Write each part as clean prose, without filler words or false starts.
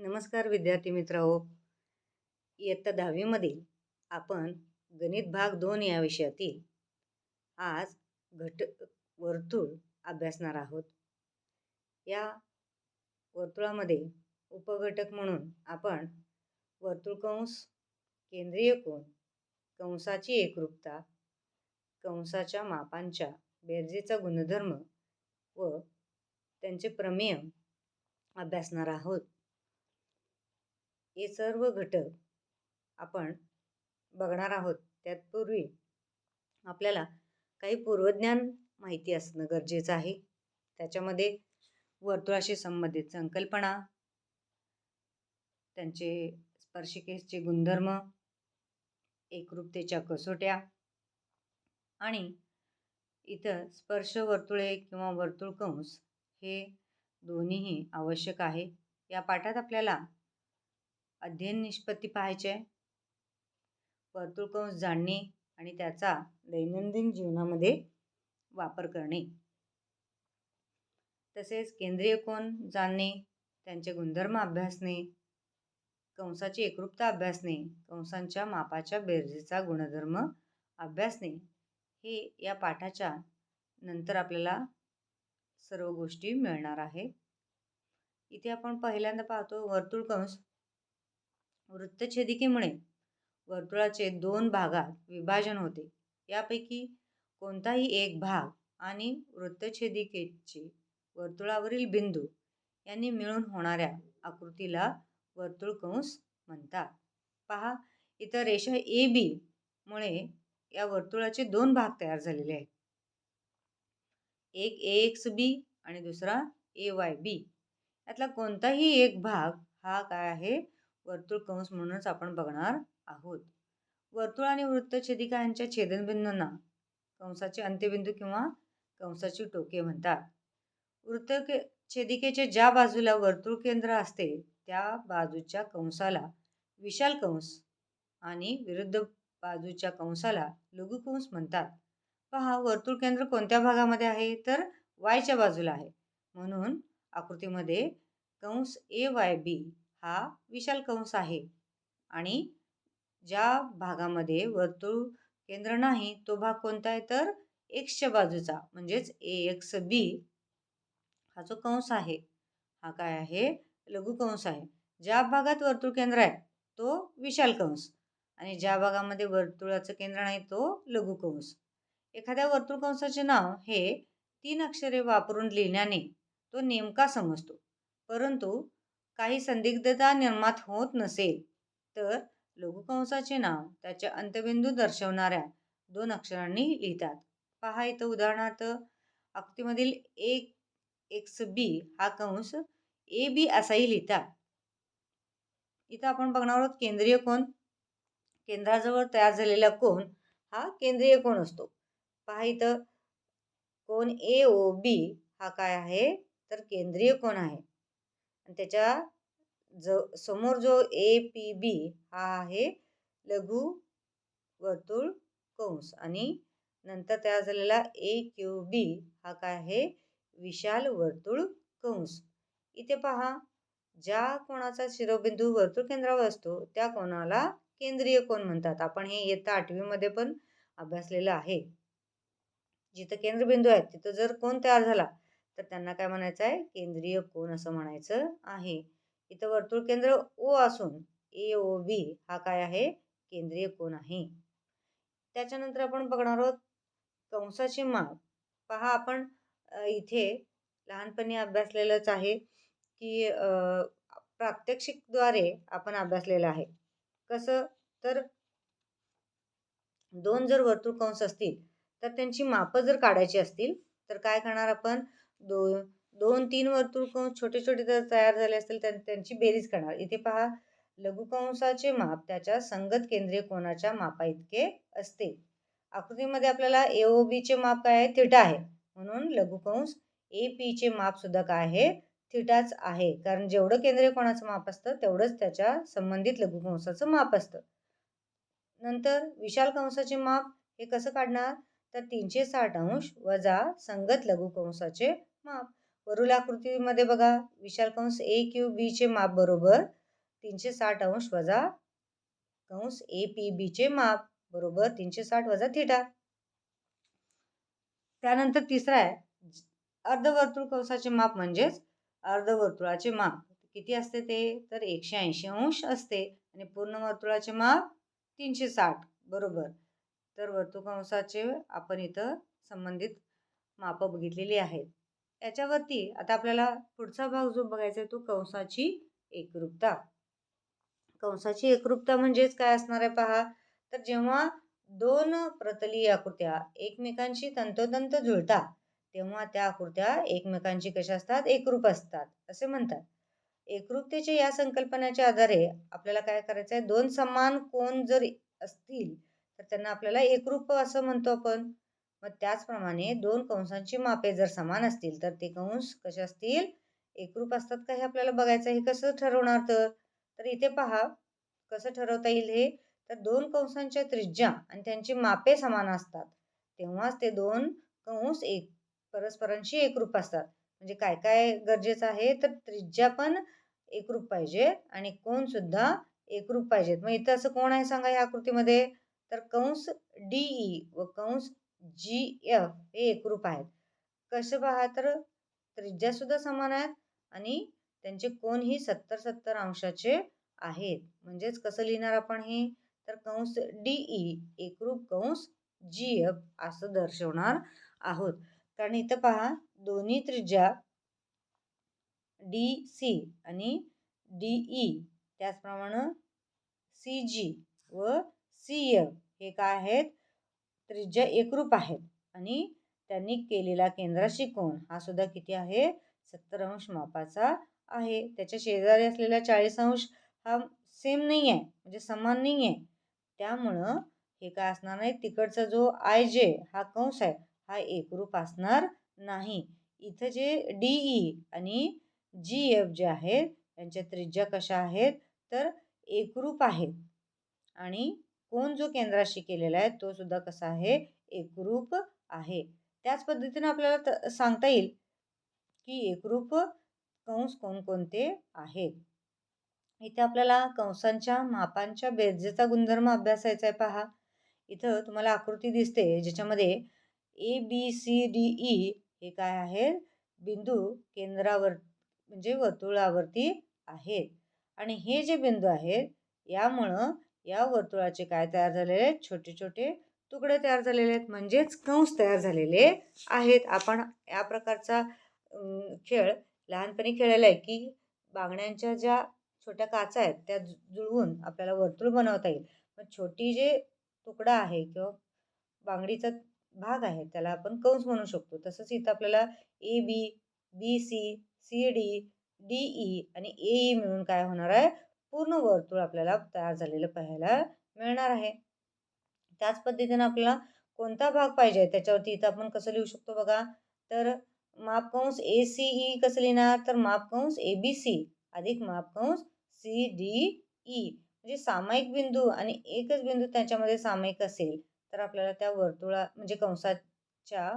नमस्कार विद्यार्थी मित्रांनो. इयत्ता 10वी मधील आपण गणित भाग 2 या विषयातील आज घट वर्तुळ अभ्यासणार आहोत. या वर्तुळामध्ये उपघटक म्हणून आपण वर्तुळ कंस, केंद्रीय कोन, कंसाची एकरूपता, कंसाच्या मापांच्या बेरजेचा गुणधर्म व त्यांचे प्रमेय अभ्यासणार आहोत. हे सर्व घटक आपण बघणार आहोत. त्यापूर्वी आपल्याला काही पूर्वज्ञान माहिती असणं गरजेचं आहे. त्याच्यामध्ये वर्तुळाशी संबंधित संकल्पना, त्यांचे स्पर्शिकेचे गुणधर्म, एकरूपतेच्या कसोट्या आणि इतर स्पर्श वर्तुळे किंवा वर्तुळ कंस हे दोन्हीही आवश्यक आहे. या पाठात आपल्याला अध्ययन निष्पत्ती पाहायचे आहे, वर्तुळ कंस जाणणे आणि त्याचा दैनंदिन जीवनामध्ये वापर करणे, तसेच केंद्रीय कोन जाणणे, त्यांचे गुणधर्म अभ्यासणे, कंसाची एकरूपता अभ्यासणे, कंसांच्या मापाच्या बेरजेचा गुणधर्म अभ्यासणे हे या पाठाच्या नंतर आपल्याला सर्व गोष्टी मिळणार आहे. इथे आपण पहिल्यांदा पाहतो वर्तुळ कंस. वृत्तछेदिकेमुळे वर्तुळाचे 2 भागात विभाजन होते. यापैकी कोणताही एक भाग आणि वृत्तछेदिकेचे वर्तुळावरील बिंदू यांनी मिळून होणाऱ्या आकृतीला वर्तुळ कंस म्हणतात. पहा, इथं रेषा AB मुळे या वर्तुळाचे 2 भाग तयार झालेले आहेत. एक AXB आणि दुसरा AYB. यातला कोणताही एक भाग हा काय आहे, वर्तुळ कंस म्हणूनच आपण बघणार आहोत. वर्तुळ आणि वृत्तछेदिका यांच्या छेदनबिंदूंना कंसाचे अंत्यबिंदू किंवा कंसाची टोके म्हणतात. वृत्तछेदिकेच्या ज्या बाजूला वर्तुळ केंद्र असते त्या बाजूच्या कंसाला विशाल कंस आणि विरुद्ध बाजूच्या कंसाला लघु कंस म्हणतात. पहा, वर्तुळ केंद्र कोणत्या भागामध्ये आहे, तर Y च्या बाजूला आहे. म्हणून आकृतीमध्ये कंस AYB हा विशाल कंस आहे आणि ज्या भागामध्ये वर्तुळ केंद्र नाही तो भाग कोणता आहे, तर X च्या बाजूचा म्हणजेच AXB हा जो कंस आहे हा काय आहे, लघु कंस आहे. ज्या भागात वर्तुळ केंद्र आहे तो विशाल कंस आणि ज्या भागामध्ये वर्तुळाचं केंद्र नाही तो लघु कंस. एखाद्या वर्तुळ कंसाचे नाव हे 3 अक्षरे वापरून लिहिल्याने तो नेमका समजतो. परंतु काही संदिग्धता निर्माण होत नसेल तर लघु कंसाचे नाव त्याच्या अंत्यबिंदू दर्शवणाऱ्या 2 अक्षरांनी लिहितात. पहा, इथं उदाहरणार्थ आकृतीमधील AXB हा कंस AB असाही लिहितात. इथं आपण बघणार आहोत केंद्रीय कोन. केंद्राजवळ तयार झालेला कोन हा केंद्रीय कोन असतो. पहा, इथं कोन AOB हा काय आहे, तर केंद्रीय कोन आहे आणि त्याच्या समोर जो APB हा आहे लघु वर्तुळ कंस आणि नंतर तयार झालेला AQB हा काय आहे, विशाल वर्तुळ कंस. इथे पहा, ज्या कोणाचा शिरोबिंदू वर्तुळ केंद्रावर असतो त्या कोणाला केंद्रीय कोन म्हणतात. आपण हे इयत्ता 8वी मध्ये पण अभ्यासलेलं आहे. जिथं केंद्रबिंदू आहे तिथं जर कोन तयार झाला तर त्यांना काय म्हणायचं आहे, केंद्रीय कोन असं म्हणायचं आहे. इथं वर्तुळ केंद्र O असून AOB हा काय आहे, केंद्रीय कोन आहे. त्याच्यानंतर आपण बघणार आहोत कंसाचे माप. पहा, आपण इथे लहानपणी अभ्यासलेलंच आहे की प्रात्यक्षिकद्वारे आपण अभ्यासलेलं आहे. कसं, तर 2 जर वर्तुळ कंस असतील तर त्यांची मापं जर काढायची असतील तर काय करणार आपण, 2-3 वर्तुळ कंस छोटे छोटे जर तयार झाले असतील तर त्यांची बेरीज करणार. इथे पहा, लघु कंसाचे माप त्याच्या संगत केंद्रीय कोनाच्या मापाइतके असते. आकृतीमध्ये आपल्याला AOB चे माप काय आहे, थिटा आहे. म्हणून लघु कंस AP चे माप सुद्धा काय आहे, थिटाच आहे. कारण जेवढं केंद्रीय कोनाचं माप असतं तेवढंच त्याच्या संबंधित लघु कंसाचं माप असतं. नंतर विशाल कंसाचे माप हे कसं काढणार, तर 360 अंश वजा संगत लघु कंसाचे माप. वरील आकृतीमध्ये बघा विशाल कंस ए क्यू बी चे माप बरोबर 360 अंश वजा कंस ए पी बी चे माप बरोबर 360 वजा थिटा. त्यानंतर तिसरा आहे अर्धवर्तुळ कंसाचे माप म्हणजेच अर्धवर्तुळाचे माप किती असते ते तर 180 अंश असते आणि पूर्ण वर्तुळाचे माप 360 बरोबर. तर वर्तुळ कंसाचे आपण इथं संबंधित माप बघितलेली आहेत. याच्यावरती आता आपल्याला पुढचा भाग जो बघायचा आहे तो कंसाची एकरूपता. कंसाची एकरूपता म्हणजेच काय असणार आहे पहा तर जेव्हा दोन प्रतलीय आकृत्या एकमेकांशी तंतोतंत जुळतात तेव्हा त्या आकृत्या एकमेकांशी कशा असतात एकरूप असतात असे म्हणतात. एकरूपतेच्या या संकल्पनेच्या आधारे आपल्याला काय करायचं आहे दोन समान कोन जर असतील तर त्यांना आपल्याला एकरूप असं म्हणतो आपण. मग त्याचप्रमाणे दोन कंसांची मापे जर समान असतील तर ते कंस कसे असतील एकरूप असतात का हे आपल्याला बघायचं. हे कसं ठरवणार तर इथे पहा कसं ठरवता येईल हे तर दोन कंसांच्या त्रिज्या आणि त्यांची मापे समान असतात तेव्हाच ते दोन कंस परस्परांशी एकरूप असतात. म्हणजे काय काय गरजेचं आहे तर त्रिज्या पण एकरूप पाहिजे आणि कोन सुद्धा एकरूप पाहिजेत. मग इथं असं कोण आहे सांगा या आकृतीमध्ये तर कंस डीई व कंस जी एफ हे एकरूप आहेत. कसं पहा तर त्रिज्या सुद्धा समान आहेत आणि त्यांचे कोन ही 70-70 अंशाचे आहेत. म्हणजेच कसं लिहिणार आपण हे तर कंस डीई एकरूप कंस जी एफ असं दर्शवणार आहोत. कारण इथं पहा दोन्ही त्रिज्या डी सी आणि डीई त्याचप्रमाणे सी जी व सी एफ हे काय आहेत त्रिज्या एकरूप आहेत आणि त्यांनी केलेला केंद्राशी कोन हा सुद्धा किती आहे 70 अंश मापाचा आहे. त्याच्या शेजारी असलेला 40 अंश हा सेम नाही आहे म्हणजे समान नाही आहे. त्यामुळं हे काय असणार नाही तिकडचा जो आय जे हा कंस आहे हा एकरूप असणार नाही. इथं जे डीई आणि जी एफ जे आहेत त्यांच्या त्रिज्या कशा आहेत तर एकरूप आहेत आणि कोन जो केंद्राशी केलेला आहे तो सुद्धा कसा आहे एकरूप आहे. त्याच पद्धतीने आपल्याला सांगता येईल की एकरूप कंस कोणकोणते आहेत. इथे आपल्याला कंसांच्या मापांच्या बेरजेचा गुणधर्म अभ्यासायचा आहे पहा. इथं तुम्हाला आकृती दिसते ज्याच्यामध्ये A B C D E हे काय आहेत बिंदू केंद्रावर म्हणजे वर्तुळावरती आहेत आणि हे जे बिंदू आहेत यामुळं या वर्तुळाचे काय तयार झालेले आहेत छोटे छोटे तुकडे तयार झालेले आहेत म्हणजेच कंस तयार झालेले आहेत. आपण या प्रकारचा खेळ लहानपणी खेळलेला आहे की बांगड्यांच्या ज्या छोट्या काचा आहेत त्या जुळवून आपल्याला वर्तुळ बनवता येईल. पण छोटी जे तुकडा आहे किंवा बांगडीचा भाग आहे त्याला आपण कंस म्हणू शकतो. तसंच इथं आपल्याला A B B C C D D E आणि ए ई मिळून काय होणार आहे पूर्ण वर्तुळ आपल्याला तयार झालेलं पाहायला मिळणार आहे. त्याच पद्धतीने आपल्याला कोणता भाग पाहिजे त्याच्यावरती इथं आपण कसं लिहू शकतो बघा तर माप कंस ए सी ई कसं लिहिणार तर माप कंस ए बी सी अधिक माप कंस सी डी ई म्हणजे सामायिक बिंदू आणि एकच बिंदू त्याच्यामध्ये सामायिक असेल तर आपल्याला त्या वर्तुळा म्हणजे कंसाच्या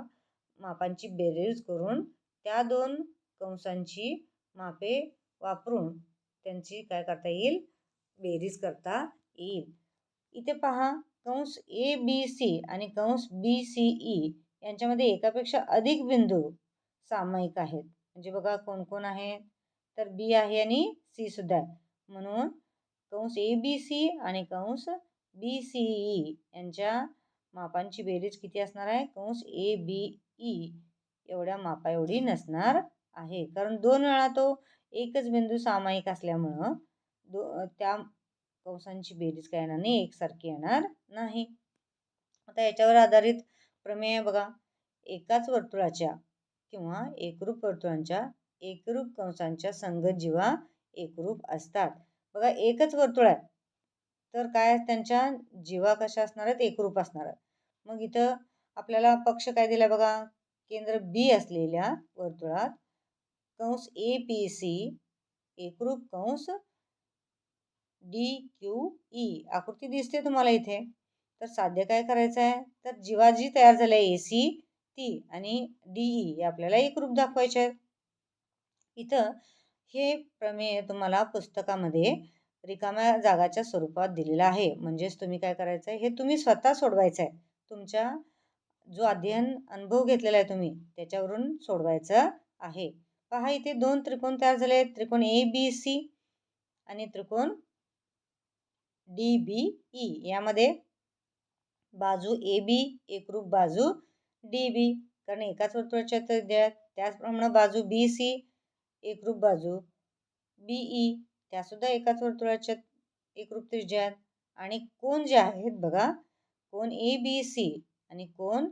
मापांची बेरीज करून त्या दोन कंसांची मापे वापरून त्यांची काय करता येईल बेरीज करता येईल. इथे पहा कंस ए बी सी आणि कंस बी सी ई यांच्यामध्ये एकापेक्षा अधिक बिंदू सामायिक आहेत. म्हणजे बघा कोण कोण आहे तर बी आहे आणि सी सुद्धा आहे. म्हणून कंस ए बी सी आणि कंस बी सी ई यांच्या मापांची बेरीज किती असणार आहे कंस ए बी ई एवढ्या मापा एवढी नसणार आहे. कारण दोन वेळा तो एकच बिंदू सामायिक असल्यामुळं त्या कंसांची बेरीज काय येणार नाही एकसारखी येणार नाही. आता याच्यावर आधारित प्रमेय बघा एकाच वर्तुळाच्या किंवा एकरूप वर्तुळांच्या एकरूप कंसांच्या संगत जीवा एकरूप असतात. बघा एकच वर्तुळ आहे तर काय त्यांच्या जीवा कशा असणार आहेत एकरूप असणार आहेत. मग इथं आपल्याला पक्ष काय दिला बघा केंद्र बी असलेल्या वर्तुळात कंस ए पी सी एकरूप कंस डी क्यू ई आकृती दिसते तुम्हाला इथे. तर साध्य काय करायचं आहे तर जीवा जी तयार झाली आहे ए सी ती आणि डी ई आपल्याला एकरूप दाखवायचे आहेत. इथं हे प्रमेय तुम्हाला पुस्तकामध्ये रिकाम्या जागाच्या स्वरूपात दिलेलं आहे. म्हणजेच तुम्ही काय करायचं आहे, हे तुम्ही स्वतः सोडवायचं आहे. तुमच्या जो अध्ययन अनुभव घेतलेला आहे तुम्ही त्याच्यावरून सोडवायचं आहे. पहा इथे 2 त्रिकोण तयार झाले आहेत. त्रिकोण ABC आणि त्रिकोण DBE. यामध्ये बाजू AB एकरूप बाजू DB, कारण एकाच वर्तुळाच्या त्रिज्या आहेत. त्याचप्रमाणे बाजू BC एकरूप बाजू BE, त्यासुद्धा एकाच वर्तुळाच्या एकरूप त्रिज्या आहेत. आणि कोन जे आहेत बघा, कोन ABC आणि कोन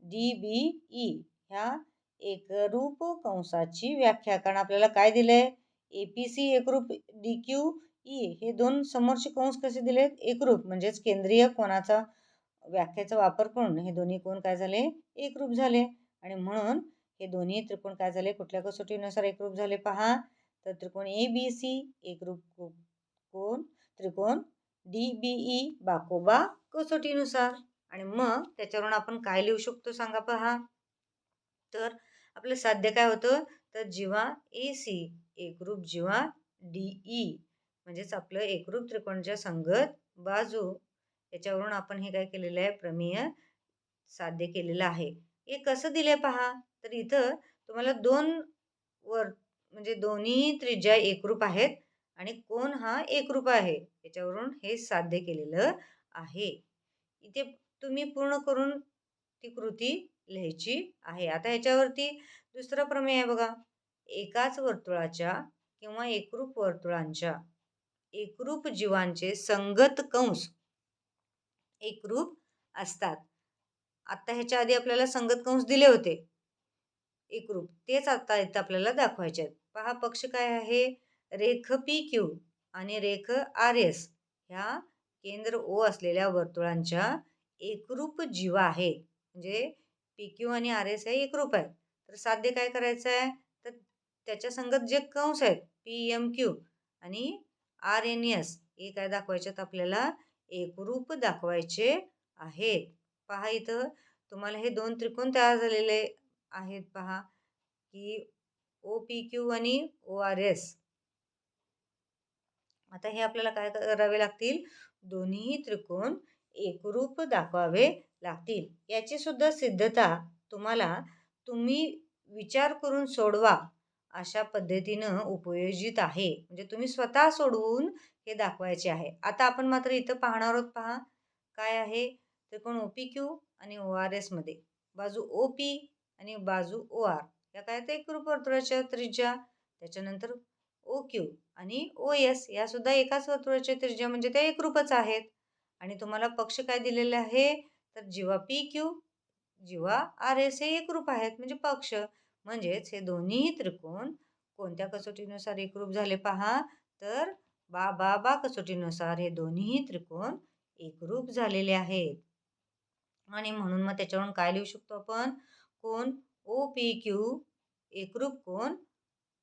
DBE ह्या एकरूप कंसाची व्याख्या, कारण आपल्याला काय दिलंय, APC एकरूप DQE, हे दोन समोरचे कंस कसे दिलेत, एकरूप, म्हणजेच केंद्रीय कोनाचा व्याख्येचा वापर करून हे दोन्ही कोन काय झाले, एकरूप झाले. आणि म्हणून हे दोन्ही त्रिकोण काय झाले, कुठल्या कसोटीनुसार एकरूप झाले पहा, तर त्रिकोण ABC एकरूप कोन त्रिकोण DBE बाकोबा कसोटीनुसार. आणि मग त्याच्यावरून आपण काय लिहू शकतो सांगा पहा, तर आपलं साध्य काय होतं, तर जीवा AC एकरूप जीवा DE, म्हणजेच आपलं एकरूप त्रिकोणाच्या संगत बाजू, याच्यावरून आपण हे काय केलेलं आहे, प्रमेय साध्य केलेलं आहे. हे कसं दिलंय पहा, तर इथं तुम्हाला दोन वर म्हणजे दोन्ही त्रिज्या एकरूप आहेत आणि कोन हा एकरूप आहे, याच्यावरून हे साध्य केलेलं आहे. इथे तुम्ही पूर्ण करून ती कृती लिहायची आहे. आता ह्याच्यावरती दुसरा प्रमेय आहे बघा, एकाच वर्तुळाच्या किंवा एकरूप वर्तुळांच्या एकरूप जीवांचे संगत कंस एकरूप असतात. आता ह्याच्या आधी आपल्याला संगत कंस दिले होते एकरूप, तेच आता इथं आपल्याला दाखवायचे आहेत. पहा पक्ष काय आहे, रेख PQ आणि रेख RS ह्या केंद्र O असलेल्या वर्तुळांच्या एकरूप जीवा आहेत. म्हणजे PQ आणि RS हे एकरूप आहेत. तर साध्य काय करायचं आहे, तर त्याच्या संगत जे कंस आहेत PMQ आणि RNS हे काय दाखवायचे आहेत, आपल्याला एकरूप दाखवायचे आहेत. पहा इथं तुम्हाला हे दोन त्रिकोण तयार झालेले आहेत पहा, की OPQ आणि ORS. आता हे आपल्याला काय करावे लागतील, दोन्ही त्रिकोण एकरूप दाखवावे लागतील. याची सुद्धा सिद्धता तुम्हाला तुम्ही विचार करून सोडवा अशा पद्धतीनं उपयोजित आहे. म्हणजे तुम्ही स्वतः सोडवून हे दाखवायचे आहे. आता आपण मात्र इथं पाहणार आहोत पहा, काय आहे, त्रिकोण OPQ आणि ORS मध्ये बाजू OP आणि बाजू OR या काय तर एकरूप वर्तुळाच्या त्रिज्या, त्याच्यानंतर OQ आणि OS या सुद्धा एकाच वर्तुळाच्या त्रिज्या, म्हणजे त्या एकरूपच आहेत. आणि तुम्हाला पक्ष काय दिलेले आहे, तर जीवा PQ जीवा RS हे एकरूप आहेत, म्हणजे पक्ष. म्हणजेच हे दोन्ही त्रिकोण कोणत्या कसोटीनुसार एकरूप झाले पहा, तर बा कसोटीनुसार हे दोन्ही त्रिकोण एकरूप झालेले आहेत. आणि म्हणून मग त्याच्यावरून काय लिहू शकतो आपण, कोन OPQ एकरूप कोन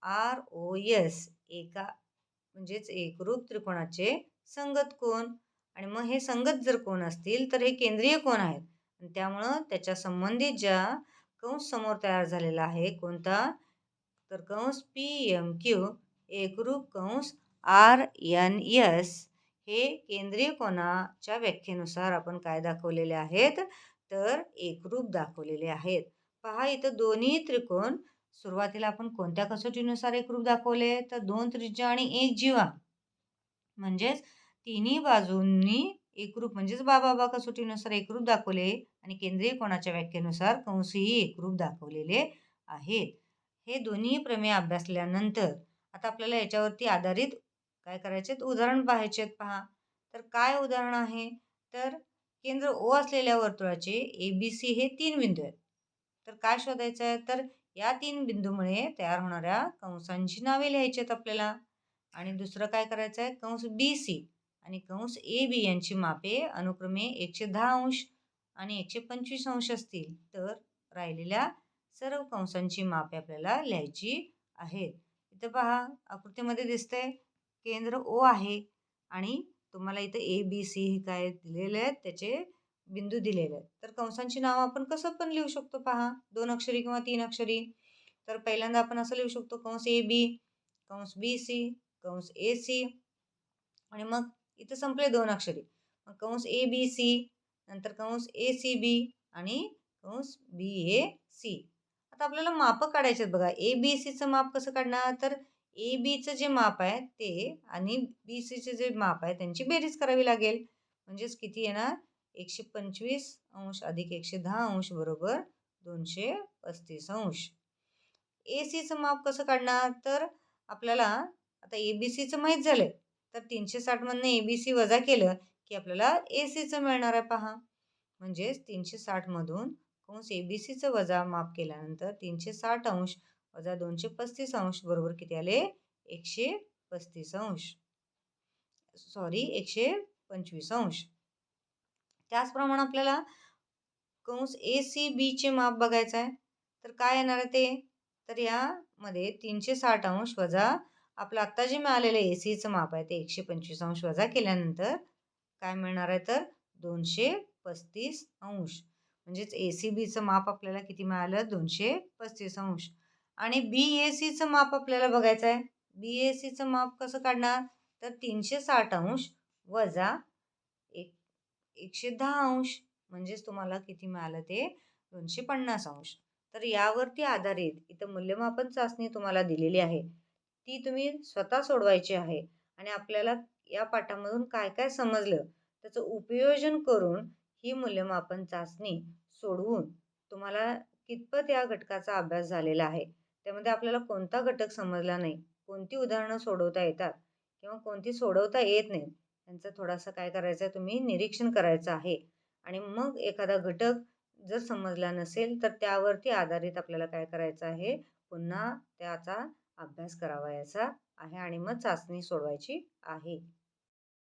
ROS एका म्हणजेच एकरूप त्रिकोणाचे संगत कोन. आणि मग हे संगत जर कोन असतील तर हे केंद्रीय कोन आहेत. आणि त्यामुळं त्याच्या संबंधित ज्या कंस समोर तयार झालेला आहे कोणता, तर कंस PMQ एकरूप कंस RNS हे केंद्रीय कोनाच्या व्याख्येनुसार आपण काय दाखवलेले आहेत, तर एकरूप दाखवलेले आहेत. पहा इथं दोन्ही त्रिकोण सुरुवातीला आपण कोणत्या कसोटीनुसार एकरूप दाखवले, तर 2 त्रिज्या आणि 1 जीवा, म्हणजेच तिन्ही बाजूंनी एकरूप, म्हणजेच बा कसोटीनुसार एकरूप दाखवले आणि केंद्रीय कोनाच्या व्याख्येनुसार कंसही एकरूप दाखवलेले आहेत. हे दोन्ही प्रमेय अभ्यासल्यानंतर आता आपल्याला याच्यावरती आधारित काय करायचे, उदाहरण पाहायचे आहेत पहा. तर काय उदाहरण आहे, तर केंद्र O असलेल्या वर्तुळाचे ABC हे 3 बिंदू आहेत. तर काय शोधायचं आहे, तर या 3 बिंदूमुळे तयार होणाऱ्या कंसांची नावे लिहायची आहेत आपल्याला. आणि दुसरं काय करायचं आहे, कंस BC आणि कंस AB यांची मापे अनुक्रमे 110 अंश आणि 125 अंश असतील. तर राहिलेल्या सर्व कंसांची मापे आपल्याला लिहायची आहेत. इथं पहा आकृतीमध्ये दिसतंय केंद्र O आहे आणि तुम्हाला इथं ABC काय दिलेले आहेत, त्याचे बिंदू दिलेले आहेत. तर कंसांची नावं आपण कसं पण लिहू शकतो पहा, 2 अक्षरी किंवा 3 अक्षरी. तर पहिल्यांदा आपण असं लिहू शकतो कंस ए बी, कंस बी सी, कंस ए सी आणि मग इथं संपले 2 अक्षरी. मग कंस ए बी सी, नंतर कंस ए सी बी आणि कंस बी ए सी. आता आपल्याला मापं काढायचे आहेत बघा. ए बी सीचं माप कसं काढणार? तर ए बीचं जे माप आहे ते आणि बी सीचे जे माप आहे त्यांची बेरीज करावी लागेल. म्हणजेच किती येणार? 125 अंश अधिक 110 अंश बरोबर 235 अंश. एसीचं माप कसं काढणार? तर आपल्याला आता एबीसीचं माहीत झालंय. तर 360 मधनं एबीसी वजा केलं, की आपल्याला एसीचं मिळणार आहे पहा. म्हणजेच 360 मधून कंस एबीसीचं वजा माप केल्यानंतर 360 अंश वजा 235 अंश बरोबर किती आले? 135 अंश. सॉरी 125 अंश. त्याचप्रमाणे आपल्याला कंस ए सी बीचे माप बघायचं आहे. तर काय येणार आहे ते? तर यामध्ये 360 अंश वजा आपलं आत्ता जे मिळालेलं ए सीचं माप आहे ते 125 अंश वजा केल्यानंतर काय मिळणार आहे? तर 235 अंश. म्हणजेच ए सी बीचं माप आपल्याला किती मिळालं? 235 अंश. आणि बी ए सीचं माप आपल्याला बघायचं आहे. बी ए सीचं माप कसं काढणार? तर 360 अंश वजा 110 अंश. म्हणजेच तुम्हाला किती मिळालं ते 250 अंश. तर यावरती आधारित इथं मूल्यमापन चाचणी तुम्हाला दिलेली आहे. ती तुम्ही स्वतः सोडवायची आहे आणि आपल्याला या पाठामधून काय काय समजलं त्याचं उपयोजन करून ही मूल्यमापन चाचणी सोडवून तुम्हाला कितपत या घटकाचा अभ्यास झालेला आहे. त्यामध्ये आपल्याला कोणता घटक समजला नाही, कोणती उदाहरणं सोडवता येतात किंवा कोणती सोडवता येत नाहीत, यांचं थोडासा काय करायचं आहे तुम्ही निरीक्षण करायचं आहे. आणि मग एखादा घटक जर समजला नसेल तर त्यावरती आधारित आपल्याला काय करायचं आहे? पुन्हा त्याचा अभ्यास करावयाचा आहे आणि मग चाचणी सोडवायची आहे.